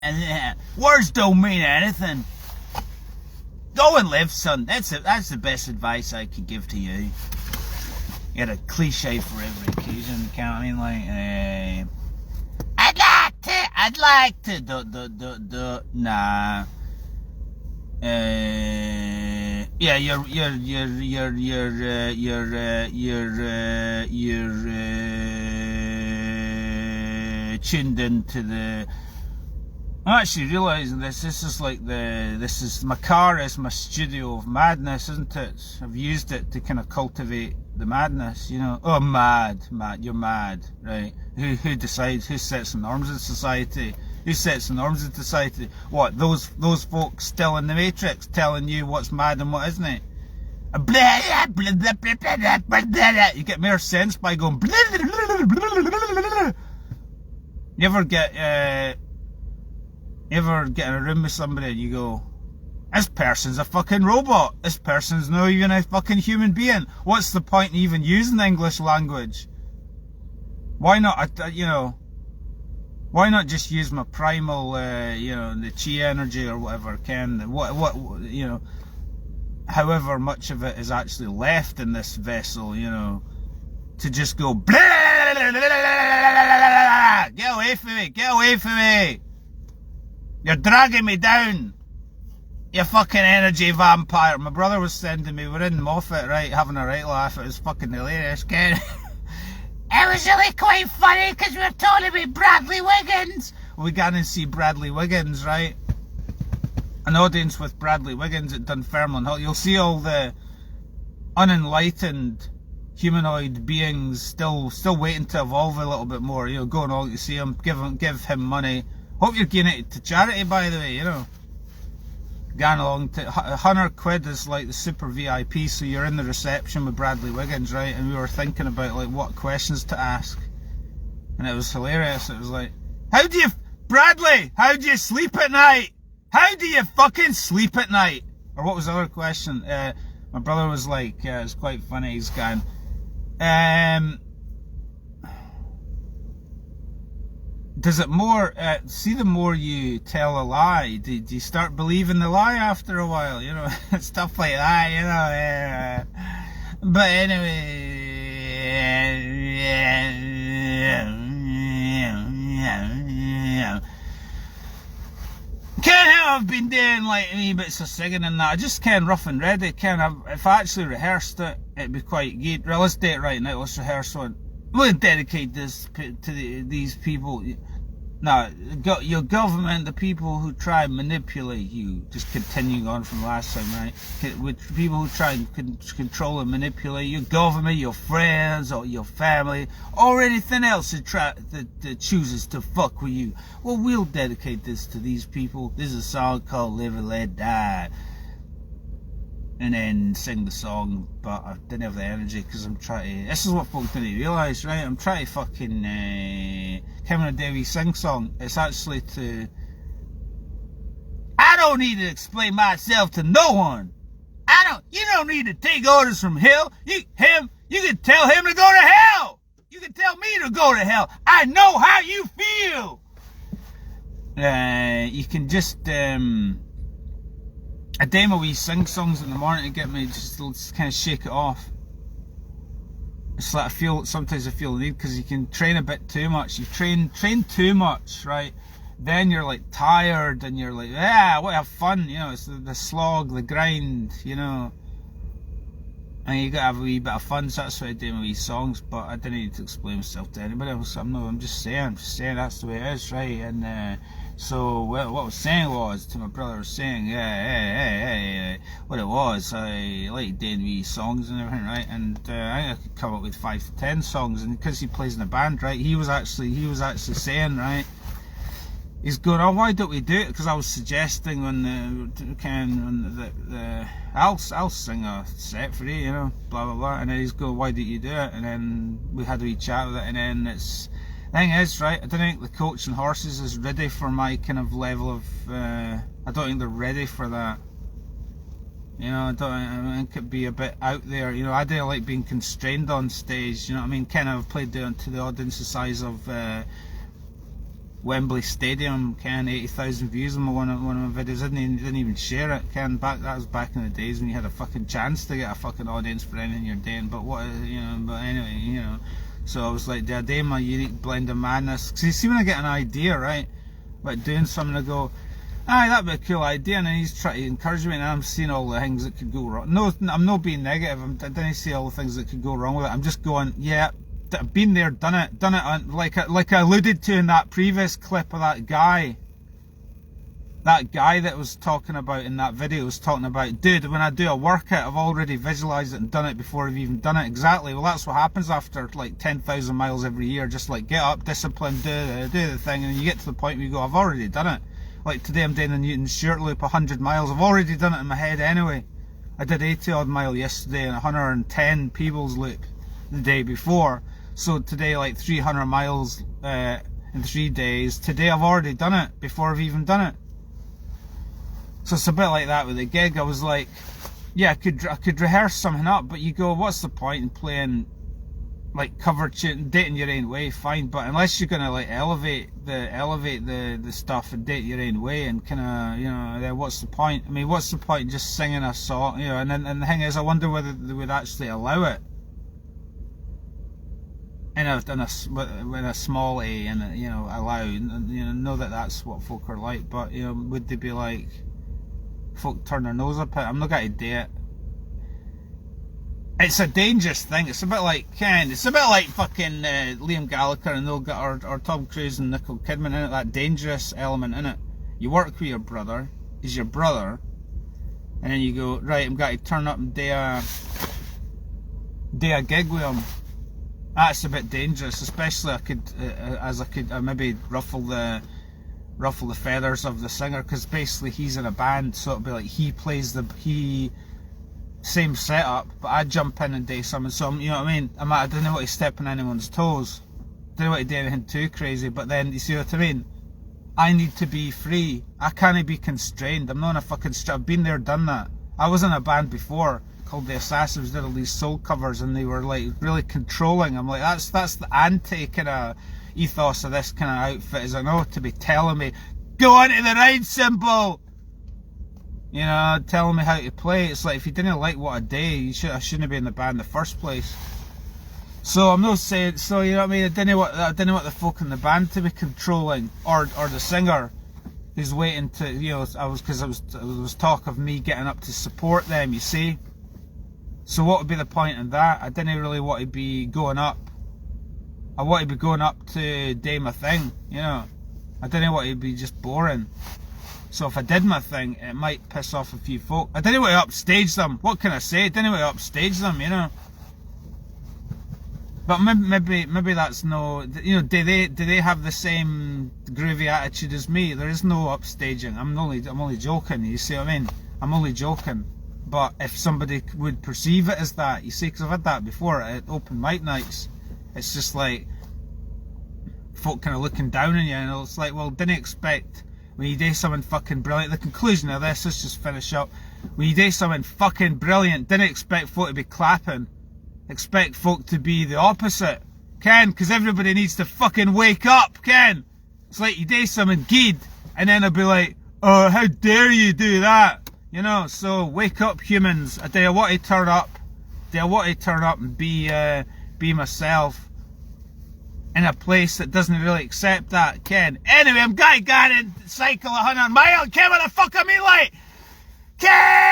And words don't mean anything. Go and live, son. That's the best advice I could give to you. You got a cliche for every occasion, can't I mean? Like, I'd like to, nah. Yeah, you're tuned into the. I'm actually realising this. This is like my car is my studio of madness, isn't it? I've used it to kind of cultivate the madness, you know. Oh, mad, you're mad, right? Who decides? Who sets the norms in society? Who sets the norms in society? What? Those folks still in the Matrix, telling you what's mad and what isn't it? You get more sense by going. You ever get in a room with somebody and you go, this person's a fucking robot. This person's not even a fucking human being. What's the point in even using the English language? Why not, why not just use my primal, the chi energy or whatever, however much of it is actually left in this vessel, to just go, get away from me. You're dragging me down. You fucking energy vampire. My brother was sending me, we're in Moffat, right, having a right laugh. It was fucking hilarious, Ken. It was really quite funny because we were talking about Bradley Wiggins. We got to see Bradley Wiggins, right? An audience with Bradley Wiggins at Dunfermline Hall. You'll see all the unenlightened humanoid beings still waiting to evolve a little bit more. Going all to see him, give him money. Hope you're giving it to charity, by the way, Going along to £100 is like the super VIP, so you're in the reception with Bradley Wiggins, right? And we were thinking about like what questions to ask, and it was hilarious. It was like, Bradley, how do you sleep at night? How do you fucking sleep at night? Or what was the other question? My brother was like, it was quite funny. He's going, does it more, the more you tell a lie, do you start believing the lie after a while, stuff like that, but anyway, can't help I've been doing like wee bits of singing and that. I just rough and ready, if I actually rehearsed it, it'd be quite good. Well, let's do it right now, let's rehearse one. We'll dedicate this to these people. No, your government, the people who try and manipulate you, just continuing on from last time, right? With people who try and control and manipulate your government, your friends, or your family, or anything else that chooses to fuck with you. Well, we'll dedicate this to these people. This is a song called Live and Let Die. And then sing the song, but I didn't have the energy because I'm trying to. This is what folks didn't realise, right? I'm trying to fucking come on a Davey sing song. It's actually to. I don't need to explain myself to no one. You don't need to take orders from him. You can tell him to go to hell. You can tell me to go to hell. I know how you feel. You can just I do my wee sing songs in the morning to get me just kind of shake it off. It's like sometimes I feel the need because you can train a bit too much. You train too much, right? Then you're like tired and you're like, what have fun, it's the slog, the grind, and you gotta have a wee bit of fun. So that's why I do my wee songs, but I didn't need to explain myself to anybody else. I'm just saying that's the way it is, right? And so what I was saying was, to my brother, was saying, what it was, I like doing these songs and everything, right? And I could come up with 5 to 10 songs, and because he plays in a band, right? He was actually saying, right? He's going, why don't we do it? Because I was suggesting I'll sing a set for you, blah blah blah. And then he's going, why don't you do it? And then we had a wee chat with it, and then the thing is, right, I don't think the Coach and Horses is ready for my kind of level of, I don't think they're ready for that. I think it'd be a bit out there. I don't like being constrained on stage, Kind of played down to the audience the size of, Wembley Stadium, Ken, 80,000 views on one of my videos. Didn't even share it, Ken. That was back in the days when you had a fucking chance to get a fucking audience for anything you're doing. But what, but anyway, so I was like, the day my unique blend of madness. Cause you see, when I get an idea, right, about doing something, I go, aye, that'd be a cool idea, and then he's trying to encourage me, and I'm seeing all the things that could go wrong. No, I'm not being negative. I didn't see all the things that could go wrong with it. I'm just going, yeah, I've been there, done it, like I alluded to in that previous clip of that guy that was talking about in that video, was talking about, dude, when I do a workout, I've already visualized it and done it before I've even done it. Exactly. Well, that's what happens after like 10,000 miles every year. Just like get up, discipline, do the thing, and you get to the point where you go, I've already done it. Like today I'm doing the Newton short loop, 100 miles. I've already done it in my head anyway. I did 80 odd mile yesterday and 110 Peebles loop the day before. So today, like 300 miles in 3 days. Today I've already done it before I've even done it. So it's a bit like that with the gig. I was like, yeah, I could rehearse something up, but you go, what's the point in playing like cover tune, dating your own way? Fine, but unless you're gonna like elevate the stuff and date your own way and kind of, then what's the point? I mean, what's the point in just singing a song, And the thing is, I wonder whether they would actually allow it in a small A, and allow, know that that's what folk are like. But would they be like, folk turn their nose up at it? I'm not going to do it. It's a dangerous thing. It's a bit like Ken. It's a bit like fucking Liam Gallagher and they'll get or Tom Cruise and Nicole Kidman in it. That dangerous element in it. You work with your brother. He's your brother, and then you go, right, I'm going to turn up and do a gig with him. That's a bit dangerous, especially I could maybe ruffle the feathers of the singer, because basically he's in a band, so it'll be like he plays same setup, but I jump in and do something. So you know what I mean? I don't want to step on anyone's toes. Don't want to do anything too crazy. But then you see what I mean? I need to be free. I can't be constrained. I'm not in a fucking I've been there, done that. I was in a band before called the Assassins, did all these soul covers, and they were like really controlling. I'm like, that's the anti kind of ethos of this kind of outfit, is I know to be telling me, go on to the ride cymbal, telling me how to play. It's like, if you didn't like what I did, I shouldn't be in the band in the first place. So I'm not saying, so you know what I mean, I didn't want the folk in the band to be controlling, or the singer who's waiting to, because it was talk of me getting up to support them, you see. So what would be the point in that? I didn't really want to be going up. I want to be going up to do my thing, I didn't want to be just boring. So if I did my thing, it might piss off a few folk. I didn't want to upstage them. What can I say? I didn't want to upstage them, But maybe that's no, do they have the same groovy attitude as me? There is no upstaging. I'm only joking. You see what I mean? I'm only joking. But if somebody would perceive it as that, you see, because I've had that before at open mic nights. It's just like folk kind of looking down on you, and it's like, well, didn't expect when you do something fucking brilliant. The conclusion of this, let's just finish up. When you do something fucking brilliant, didn't expect folk to be clapping. Expect folk to be the opposite, Ken, because everybody needs to fucking wake up, Ken. It's like you do something good, and then they'll be like, oh, how dare you do that? So wake up, humans. Do I want to turn up? Do I want to turn up and be myself in a place that doesn't really accept that, Ken? Anyway, I'm going to cycle 100 miles. Ken, what the fuck I mean, like, Ken!